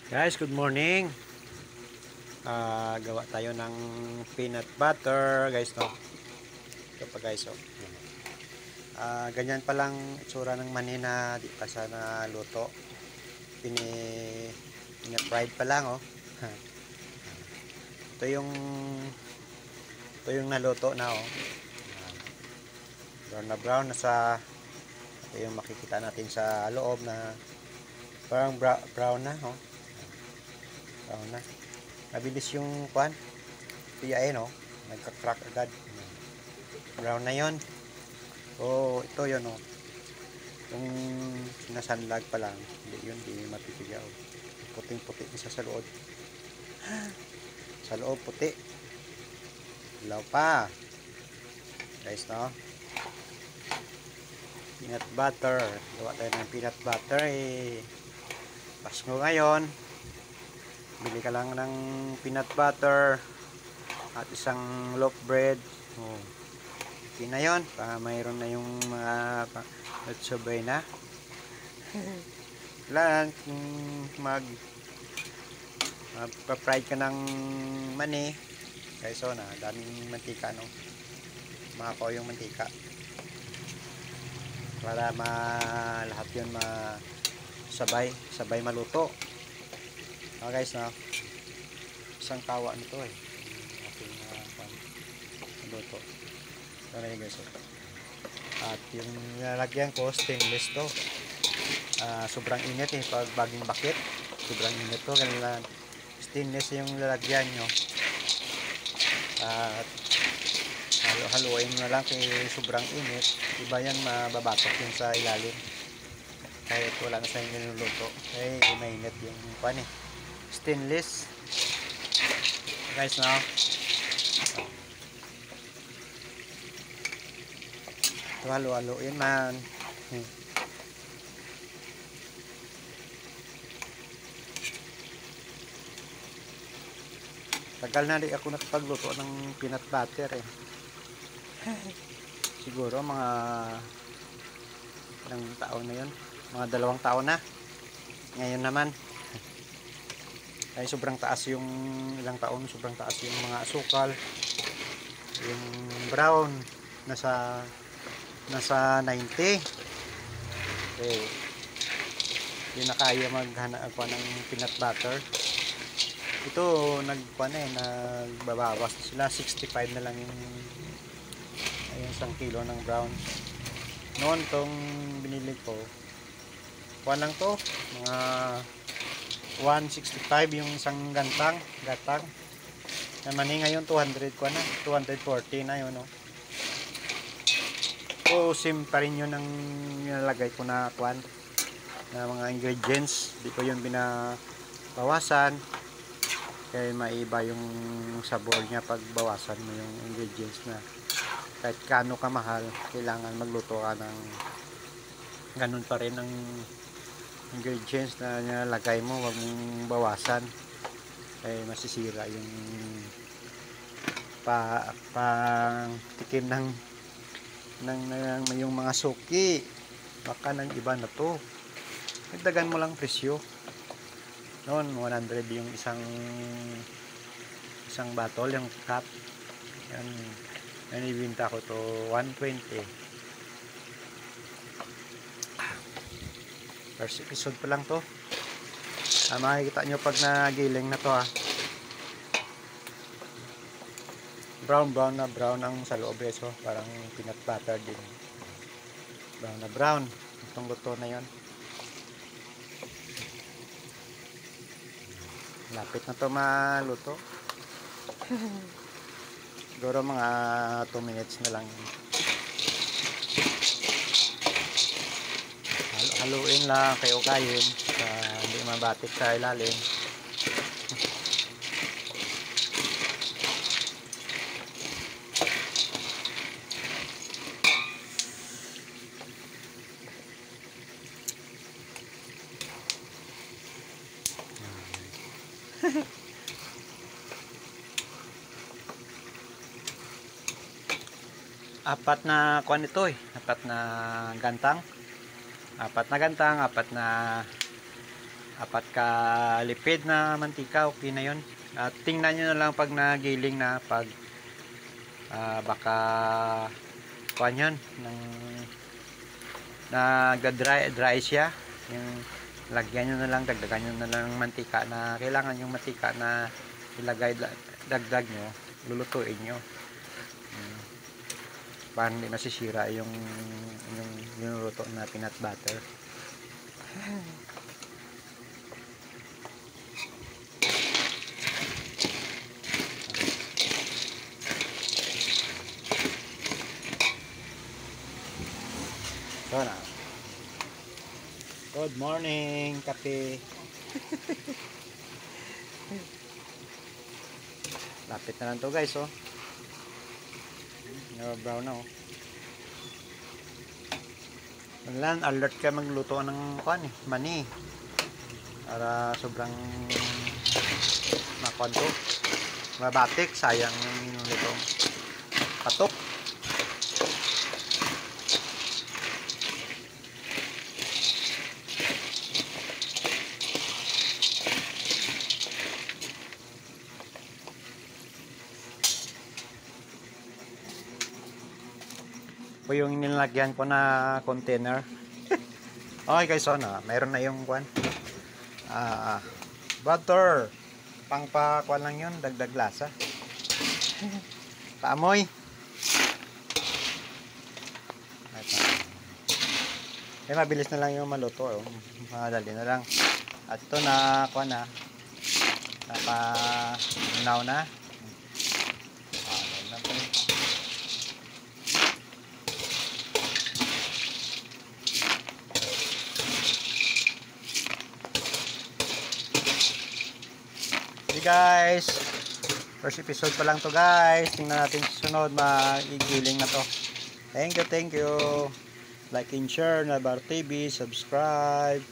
Guys, good morning. Gawa tayo ng peanut butter, guys, no. Ito pa, guys, oh. Ganyan pa lang itsura ng mani na di pa sana luto. Pina-fried pa lang, oh. Ito yung naluto na, oh. Brown na brown na sa ito yung makikita natin sa loob na parang brown na, oh. Brown na. Mabilis yung kwan. Piyain, oh. Nagka-crack agad. Brown na yon. Oh, ito yun, oh. Yung sinasanlag pa lang, hindi yun, hindi mapipigaw. Puting-puti isa sa loob. Sa loob, puti. Ilaw pa. Guys, no? Peanut butter. Gawa tayo ng peanut butter, eh. Pasko ngayon. Bili ka lang ng peanut butter at isang loaf bread. Oh. Okay na yun. Mayroon na yung mga natsubay na. Kailangan magpa-fried ka ng mani. Guys, so na daming mantika, no? Makakuha yung mantika para lahat yun sabay maluto. Guys, na isang tawa nito, eh. Okay na maluto. So na yun, guys, oh. At yung nalagyan ko stainless to. Sobrang init, eh, pag baging bakit sobrang init to, ganun stainless yung lalagyan nyo. At haluin mo na lang kay sobrang init, iba yan, mababatok yun sa ilalim kahit wala na sa inyo niluluto, eh mainit yung pan, eh. Stainless, guys, no? Ito, haluin man. Tagal na rin ako nakapagluto ng peanut butter, eh. Siguro mga ilang taon na yun, mga 2 taon na. Ngayon naman ay sobrang taas yung ilang taon, sobrang taas yung mga asukal, yung brown nasa 90. Okay, yun na kaya maghanap ako ng peanut butter. Ito nagbabawas sila, 65 na lang yung isang kilo ng brown. Noon tong binili ko, kuha lang to, mga 165 yung isang gatang naman, ngayon 200 kuha na, 240 na yun, no? So same pa rin yun ang nilalagay ko na kuan na mga ingredients, di ko yun binabawasan kaya maiba yung sabor niya pag bawasan mo yung ingredients na. Kahit kano ka mahal, kailangan magluto ka ng ganun pa rin ang ingredients na nilalagay mo, wag mong bawasan kaya masisira yung tikim ng yung mga suki. Baka ng iba na to, nagdagan mo lang presyo. Noon 100 yung isang bottle, yung cup yan, ibinta ko to 120. First episode pa lang to. Makikita nyo pag nagiling na to, brown ang sa loob, eh. So parang peanut butter din, brown na brown. Itong luto na yon, lapit na to maluto. Siguro mga 2 minutes na lang. Haluin lang kayo kayin hindi mabatik sa ilalim. Apat na kuan ito, eh. Apat na gantang, apat na Apat ka lipid na mantika, okay na yun. At tingnan nyo na lang pag nagiling na, pag baka kuhan yun, dry siya. Yung lagyan nyo na lang, dagdagan nyo na lang mantika na kailangan, yung mantika na ilagay, dagdag nyo, lulutuin nyo. Para hindi masisira yung luto na peanut butter. So na. Good morning, kape. Lapit na lang to guys, oh. Brown na, oh. Lan, alert ka magluto ng mani. Para sobrang makuan to. Mabatik, sayang yung minuto. Patok. Po yung nilagyan ko na container. Okay guys, so na mayroon na yung butter. Pangpakuan lang yun, dagdag lasa. Paamoy. Mabilis na lang yung maluto, oh. Madali na lang. At ito na naka-unaw na. Hey guys, first episode pa lang to guys. Tingnan natin susunod, magigiling na to. Thank you. Like and share, Nabar TV, subscribe.